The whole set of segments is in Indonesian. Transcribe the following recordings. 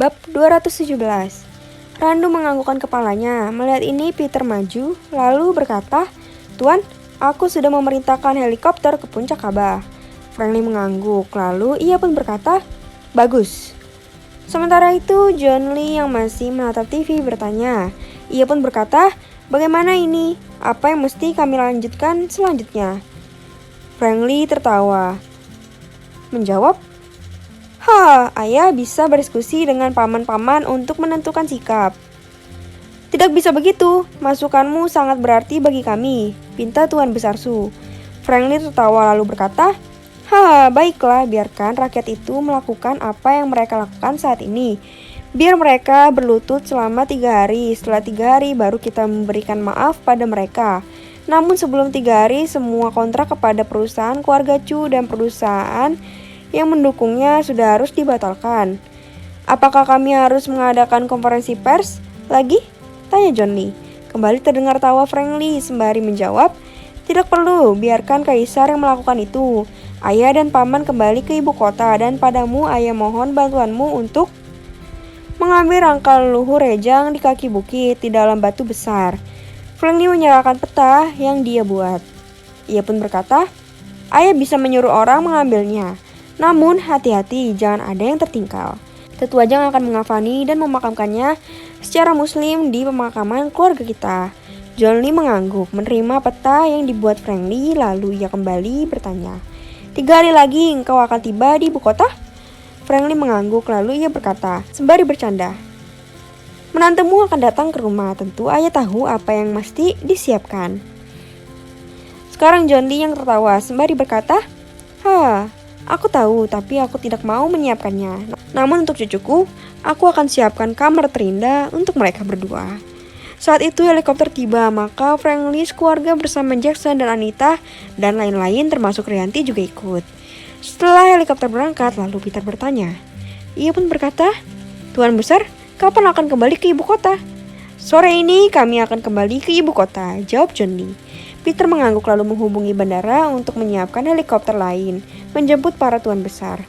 Bab 217. Randu menganggukkan kepalanya. Melihat ini Peter maju, lalu berkata, "Tuan, aku sudah memerintahkan helikopter ke puncak Ka'bah." Franklin mengangguk, lalu ia pun berkata, "Bagus." Sementara itu, John Lee yang masih menatap TV bertanya. Ia pun berkata, "Bagaimana ini? Apa yang mesti kami lanjutkan selanjutnya?" Franklin tertawa, menjawab, ayah bisa berdiskusi dengan paman-paman untuk menentukan sikap." "Tidak bisa begitu, masukanmu sangat berarti bagi kami," pinta Tuan Besar Su. Franklin tertawa lalu berkata, "Baiklah, biarkan rakyat itu melakukan apa yang mereka lakukan saat ini. Biar mereka berlutut selama 3 hari, setelah 3 hari baru kita memberikan maaf pada mereka. Namun sebelum 3 hari, semua kontrak kepada perusahaan keluarga Chu dan perusahaan yang mendukungnya sudah harus dibatalkan." "Apakah kami harus mengadakan konferensi pers lagi?" tanya John Lee. Kembali terdengar tawa Franklin sembari menjawab, "Tidak perlu, biarkan kaisar yang melakukan itu. Ayah dan paman kembali ke ibu kota, dan padamu ayah mohon bantuanmu untuk mengambil rangka leluhur rejang di kaki bukit di dalam batu besar." Franklin menyerahkan peta yang dia buat. Ia pun berkata, "Ayah bisa menyuruh orang mengambilnya. Namun hati-hati, jangan ada yang tertinggal. Tetuajang akan mengafani dan memakamkannya secara muslim di pemakaman keluarga kita." John Lee mengangguk, menerima peta yang dibuat Franklin, lalu ia kembali bertanya, "3 hari lagi engkau akan tiba di ibu kota?" Franklin mengangguk, lalu ia berkata, sembari bercanda, "Menantumu akan datang ke rumah, tentu ayah tahu apa yang mesti disiapkan." Sekarang John Lee yang tertawa, sembari berkata, Aku tahu, tapi aku tidak mau menyiapkannya. Namun untuk cucuku, aku akan siapkan kamar terindah untuk mereka berdua." Saat itu helikopter tiba, maka Franklin keluarga bersama Jackson dan Anita dan lain-lain termasuk Rianti juga ikut. Setelah helikopter berangkat, lalu Peter bertanya. Ia pun berkata, "Tuan Besar, kapan akan kembali ke ibu kota?" "Sore ini kami akan kembali ke ibu kota," jawab John Lee. Peter mengangguk lalu menghubungi bandara untuk menyiapkan helikopter lain menjemput para tuan besar.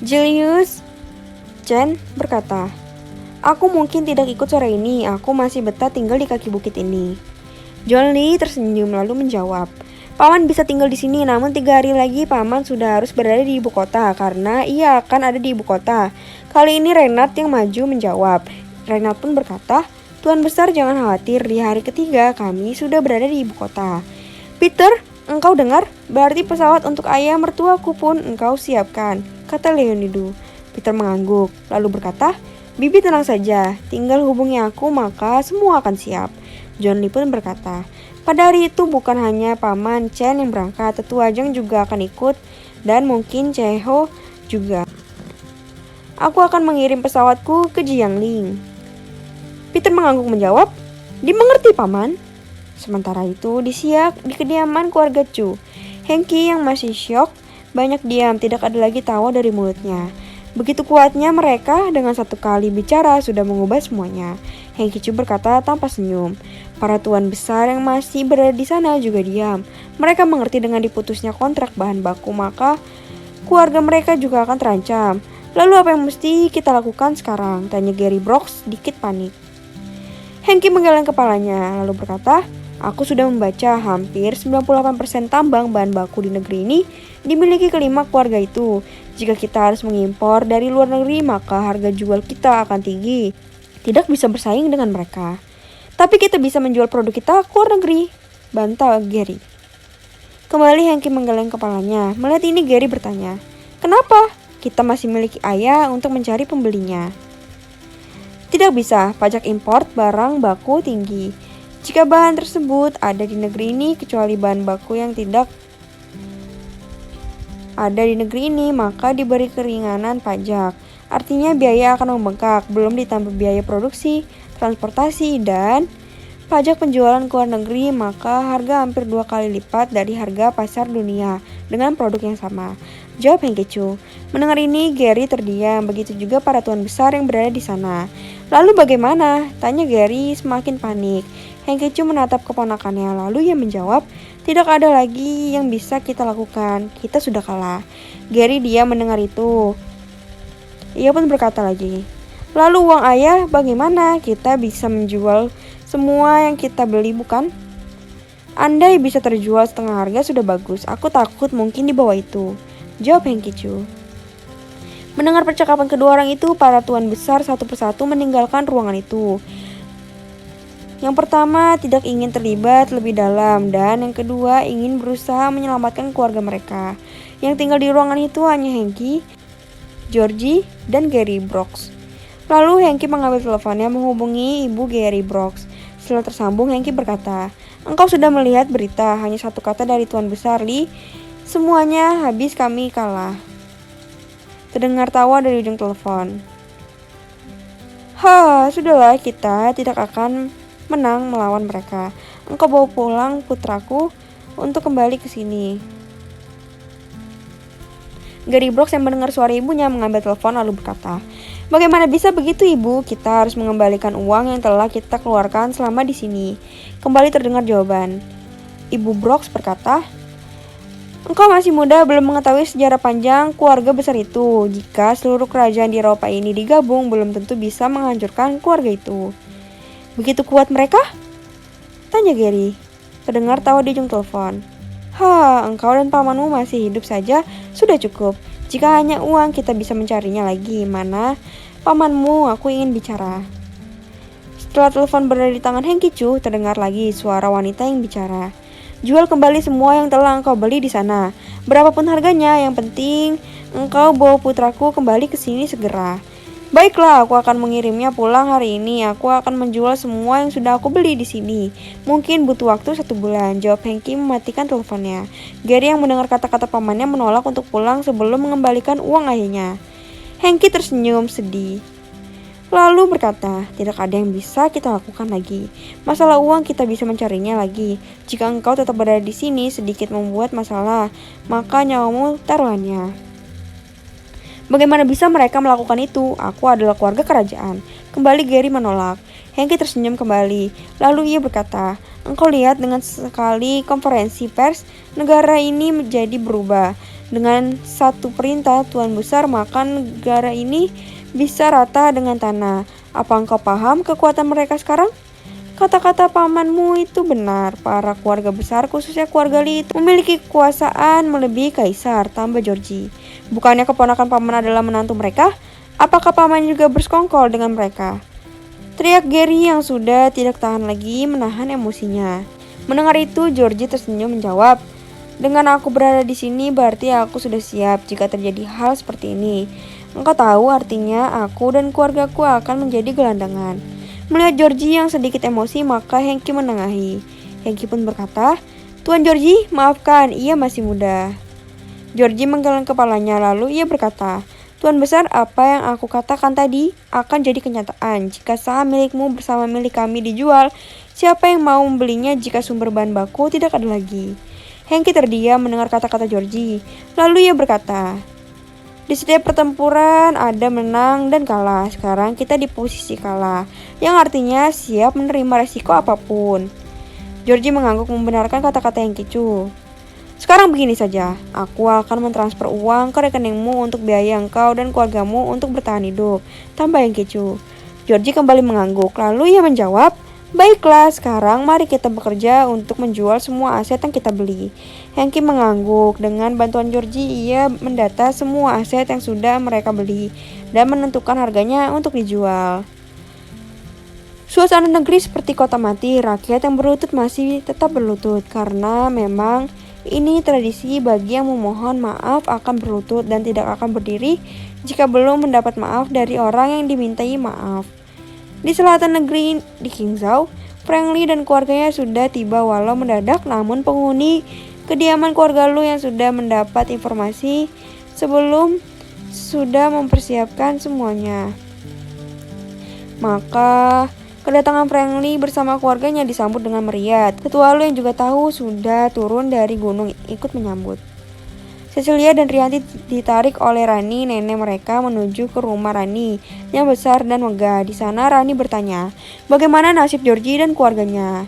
Julius Chen berkata, "Aku mungkin tidak ikut sore ini, aku masih betah tinggal di kaki bukit ini." John Lee tersenyum lalu menjawab, "Paman bisa tinggal di sini, namun 3 hari lagi paman sudah harus berada di ibu kota karena ia akan ada di ibu kota." Kali ini Renat yang maju menjawab. Renat pun berkata, "Tuan Besar jangan khawatir, di hari ketiga kami sudah berada di ibu kota." "Peter, engkau dengar? Berarti pesawat untuk ayah mertuaku pun engkau siapkan," kata Leonidu. Peter mengangguk, lalu berkata, "Bibi tenang saja, tinggal hubungi aku maka semua akan siap." John Lee pun berkata, "Pada hari itu bukan hanya Paman Chen yang berangkat, Tetuajang juga akan ikut dan mungkin Cheho juga. Aku akan mengirim pesawatku ke Jiangling." Peter mengangguk menjawab, "Dimengerti, Paman." Sementara itu di kediaman keluarga Chu, Hengki yang masih syok banyak diam, tidak ada lagi tawa dari mulutnya. Begitu kuatnya mereka, dengan satu kali bicara sudah mengubah semuanya. Hengki Chu berkata tanpa senyum. Para tuan besar yang masih berada di sana juga diam. Mereka mengerti dengan diputusnya kontrak bahan baku, maka keluarga mereka juga akan terancam. "Lalu apa yang mesti kita lakukan sekarang?" tanya Gary Brooks sedikit panik. Hengki menggeleng kepalanya lalu berkata, "Aku sudah membaca hampir 98% tambang bahan baku di negeri ini dimiliki kelima keluarga itu. Jika kita harus mengimpor dari luar negeri, maka harga jual kita akan tinggi. Tidak bisa bersaing dengan mereka." "Tapi kita bisa menjual produk kita ke luar negeri," bantah Gary. Kembali Hengki menggeleng kepalanya. Melihat ini Gary bertanya, "Kenapa? Kita masih memiliki ayah untuk mencari pembelinya." "Tidak bisa, pajak impor barang baku tinggi. Jika bahan tersebut ada di negeri ini, kecuali bahan baku yang tidak ada di negeri ini, maka diberi keringanan pajak. Artinya biaya akan membengkak, belum ditambah biaya produksi, transportasi, dan pajak penjualan ke luar negeri, maka harga hampir 2 kali lipat dari harga pasar dunia dengan produk yang sama," jawab Hengki Chu. Mendengar ini, Gary terdiam, begitu juga para tuan besar yang berada di sana. "Lalu bagaimana?" tanya Gary semakin panik. Hengki Chu menatap keponakannya, lalu ia menjawab, "Tidak ada lagi yang bisa kita lakukan, kita sudah kalah." Gary diam mendengar itu. Ia pun berkata lagi, lalu uang ayah bagaimana? Kita bisa menjual semua yang kita beli bukan? Andai bisa terjual setengah harga sudah bagus. Aku takut mungkin di bawah itu, jawab Hengkicu. Mendengar percakapan kedua orang itu, para tuan besar satu persatu meninggalkan ruangan itu. Yang pertama tidak ingin terlibat lebih dalam, dan yang kedua ingin berusaha menyelamatkan keluarga mereka. Yang tinggal di ruangan itu hanya Hengki, Georgie, dan Gary Brooks. Lalu Hengki mengambil teleponnya menghubungi ibu Gary Brooks. Setelah tersambung, Hengki berkata, engkau sudah melihat berita, hanya satu kata dari Tuan Besar Lee, semuanya habis kami kalah. Terdengar tawa dari ujung telepon. Sudahlah, kita tidak akan menang melawan mereka. Engkau bawa pulang putraku untuk kembali ke sini. Gary Brooks yang mendengar suara ibunya mengambil telepon lalu berkata, bagaimana bisa begitu ibu? Kita harus mengembalikan uang yang telah kita keluarkan selama di sini. Kembali terdengar jawaban. Ibu Brooks berkata, engkau masih muda, belum mengetahui sejarah panjang keluarga besar itu. Jika seluruh kerajaan di Eropa ini digabung, belum tentu bisa menghancurkan keluarga itu. Begitu kuat mereka? Tanya Gary. Terdengar tawa di ujung telepon. Engkau dan pamanmu masih hidup saja, sudah cukup. Jika hanya uang, kita bisa mencarinya lagi. Mana pamanmu? Aku ingin bicara. Setelah telepon berada di tangan Hengkicu, terdengar lagi suara wanita yang bicara. Jual kembali semua yang telah engkau beli di sana. Berapapun harganya, yang penting engkau bawa putraku kembali ke sini segera. Baiklah, aku akan mengirimnya pulang hari ini. Aku akan menjual semua yang sudah aku beli di sini. Mungkin butuh waktu 1 bulan, jawab Hengki mematikan teleponnya. Gary yang mendengar kata-kata pamannya menolak untuk pulang sebelum mengembalikan uang ayahnya. Hengki tersenyum sedih. Lalu berkata, tidak ada yang bisa kita lakukan lagi. Masalah uang kita bisa mencarinya lagi. Jika engkau tetap berada di sini sedikit membuat masalah, maka nyawamu taruhannya. Bagaimana bisa mereka melakukan itu? Aku adalah keluarga kerajaan. Kembali Gary menolak. Hengki tersenyum kembali. Lalu ia berkata, engkau lihat dengan sekali konferensi pers, negara ini menjadi berubah. Dengan satu perintah Tuan Besar, maka negara ini bisa rata dengan tanah. Apa engkau paham kekuatan mereka sekarang? Kata-kata pamanmu itu benar. Para keluarga besar, khususnya keluarga Lee, itu memiliki kekuasaan melebihi kaisar, tambah Georgie. Bukannya keponakan paman adalah menantu mereka? Apakah paman juga bersekongkol dengan mereka? Teriak Gary yang sudah tidak tahan lagi menahan emosinya. Mendengar itu, Georgie tersenyum menjawab, dengan aku berada di sini berarti aku sudah siap jika terjadi hal seperti ini. Engkau tahu artinya aku dan keluargaku akan menjadi gelandangan. Melihat Georgie yang sedikit emosi, maka Hengki menengahi. Hengki pun berkata, Tuan Georgie, maafkan, ia masih muda. Georgie menggeleng kepalanya, lalu ia berkata, Tuan Besar, apa yang aku katakan tadi akan jadi kenyataan. Jika saham milikmu bersama milik kami dijual, siapa yang mau membelinya jika sumber bahan baku tidak ada lagi? Hengki terdiam mendengar kata-kata Georgie. Lalu ia berkata, di setiap pertempuran ada menang dan kalah. Sekarang kita di posisi kalah, yang artinya siap menerima resiko apapun. Georgie mengangguk membenarkan kata-kata Hengkicu. Sekarang begini saja, aku akan mentransfer uang ke rekeningmu untuk biaya engkau dan keluargamu untuk bertahan hidup, tambah Hengkicu. Georgie kembali mengangguk, lalu ia menjawab, baiklah, sekarang mari kita bekerja untuk menjual semua aset yang kita beli. Hengki mengangguk. Dengan bantuan Georgie, ia mendata semua aset yang sudah mereka beli dan menentukan harganya untuk dijual. Suasana negeri seperti kota mati, rakyat yang berlutut masih tetap berlutut karena memang ini tradisi bagi yang memohon maaf akan berlutut dan tidak akan berdiri jika belum mendapat maaf dari orang yang dimintai maaf. Di selatan negeri di Qingzhou, Frank Lee dan keluarganya sudah tiba walau mendadak, namun penghuni kediaman keluarga Lu yang sudah mendapat informasi sebelum sudah mempersiapkan semuanya. Maka kedatangan Frank Lee bersama keluarganya disambut dengan meriah. Ketua Lu yang juga tahu sudah turun dari gunung ikut menyambut. Cecilia dan Rianti ditarik oleh Rani, nenek mereka, menuju ke rumah Rani yang besar dan megah. Di sana Rani bertanya, bagaimana nasib Georgie dan keluarganya?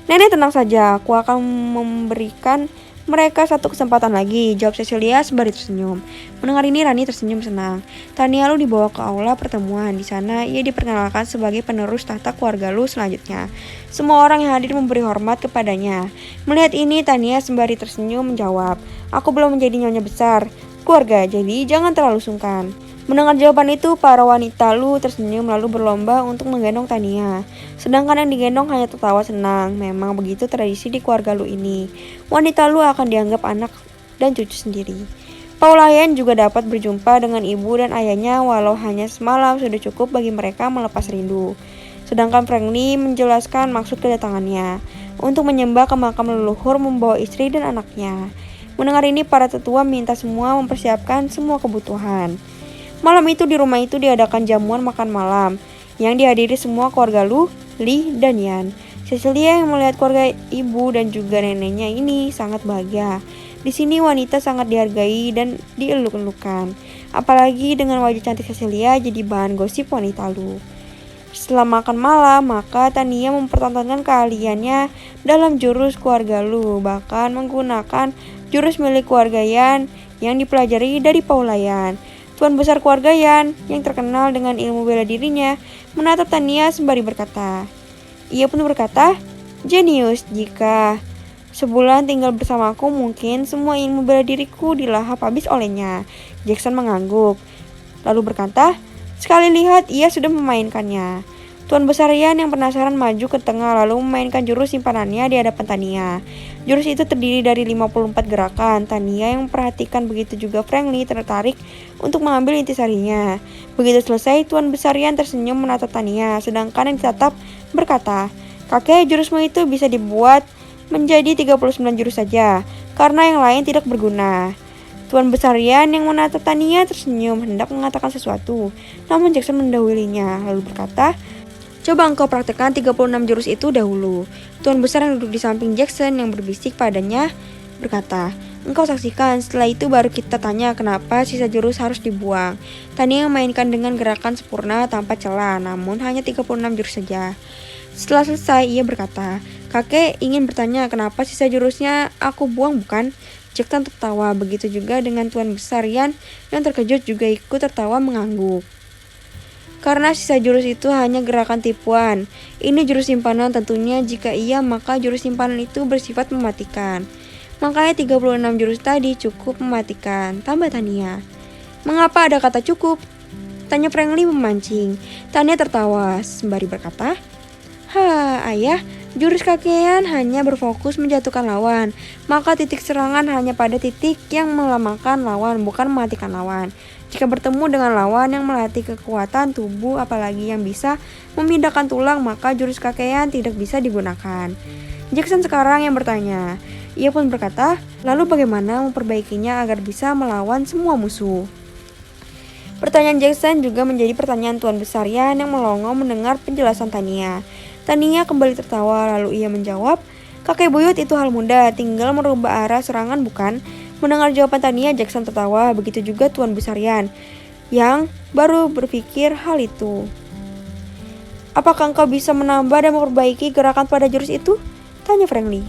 Nenek tenang saja, aku akan memberikan Mereka satu kesempatan lagi, jawab Cecilia sembari tersenyum. Mendengar ini Rani tersenyum senang. Tania Lu dibawa ke aula pertemuan. Di sana ia diperkenalkan sebagai penerus tahta keluarga Lu selanjutnya. Semua orang yang hadir memberi hormat kepadanya. Melihat ini Tania sembari tersenyum menjawab, "Aku belum menjadi nyonya besar keluarga, jadi jangan terlalu sungkan." Mendengar jawaban itu, para wanita Lu tersenyum lalu berlomba untuk menggendong Tania. Sedangkan yang digendong hanya tertawa senang. Memang begitu tradisi di keluarga Lu ini. Wanita Lu akan dianggap anak dan cucu sendiri. Paulayan juga dapat berjumpa dengan ibu dan ayahnya walau hanya semalam sudah cukup bagi mereka melepas rindu. Sedangkan Franklin menjelaskan maksud kedatangannya untuk menyembah ke makam leluhur membawa istri dan anaknya. Mendengar ini para tetua minta semua mempersiapkan semua kebutuhan. Malam itu di rumah itu diadakan jamuan makan malam yang dihadiri semua keluarga Lu, Lee, dan Yan. Cecilia yang melihat keluarga ibu dan juga neneknya ini sangat bahagia. Di sini wanita sangat dihargai dan dieluk-elukan. Apalagi dengan wajah cantik Cecilia jadi bahan gosip wanita Lu. Setelah makan malam, maka Tania mempertontonkan keahliannya dalam jurus keluarga Lu, bahkan menggunakan jurus milik keluarga Yan yang dipelajari dari Paulayan. Tuan besar keluarga Yan yang terkenal dengan ilmu bela dirinya menatap Tania sembari berkata. Ia pun berkata, "Jenius, jika sebulan tinggal bersamaku mungkin semua ilmu bela diriku dilahap habis olehnya." Jackson mengangguk, lalu berkata, "Sekali lihat ia sudah memainkannya." Tuan besar Yan yang penasaran maju ke tengah lalu memainkan jurus simpanannya di hadapan Tania. Jurus itu terdiri dari 54 gerakan. Tania yang memperhatikan begitu juga Franklin tertarik untuk mengambil intisarinya. Begitu selesai, Tuan besar Yan tersenyum menatap Tania, sedangkan yang ditatap berkata, "Kakek, jurusmu itu bisa dibuat menjadi 39 jurus saja, karena yang lain tidak berguna." Tuan besar Yan yang menatap Tania tersenyum hendak mengatakan sesuatu, namun Jackson mendahulunya lalu berkata, "Coba engkau praktekkan 36 jurus itu dahulu." Tuan besar yang duduk di samping Jackson yang berbisik padanya berkata, "Engkau saksikan, setelah itu baru kita tanya kenapa sisa jurus harus dibuang." Tania memainkan dengan gerakan sempurna tanpa celah, namun hanya 36 jurus saja. Setelah selesai, ia berkata, "Kakek ingin bertanya kenapa sisa jurusnya aku buang bukan?" Jackson tertawa, begitu juga dengan Tuan besar Yan yang terkejut juga ikut tertawa mengangguk. Karena sisa jurus itu hanya gerakan tipuan. Ini jurus simpanan tentunya jika iya maka jurus simpanan itu bersifat mematikan. Makanya 36 jurus tadi cukup mematikan, tambah Tania. "Mengapa ada kata cukup?" tanya Franklin memancing. Tania tertawa sembari berkata, ayah, jurus kakean hanya berfokus menjatuhkan lawan. Maka titik serangan hanya pada titik yang melemahkan lawan, bukan mematikan lawan. Jika bertemu dengan lawan yang melatih kekuatan tubuh apalagi yang bisa memindahkan tulang, maka jurus kakean tidak bisa digunakan. Jackson sekarang yang bertanya. Ia pun berkata, "Lalu bagaimana memperbaikinya agar bisa melawan semua musuh?" Pertanyaan Jackson juga menjadi pertanyaan Tuan besar Yan yang melongo mendengar penjelasan Tania. Tania kembali tertawa lalu ia menjawab, "Kakek buyut itu hal mudah, tinggal merubah arah serangan bukan?" Mendengar jawaban Tania, Jackson tertawa, begitu juga Tuan besar Yan yang baru berpikir hal itu. "Apakah engkau bisa menambah dan memperbaiki gerakan pada jurus itu?" tanya Franklin.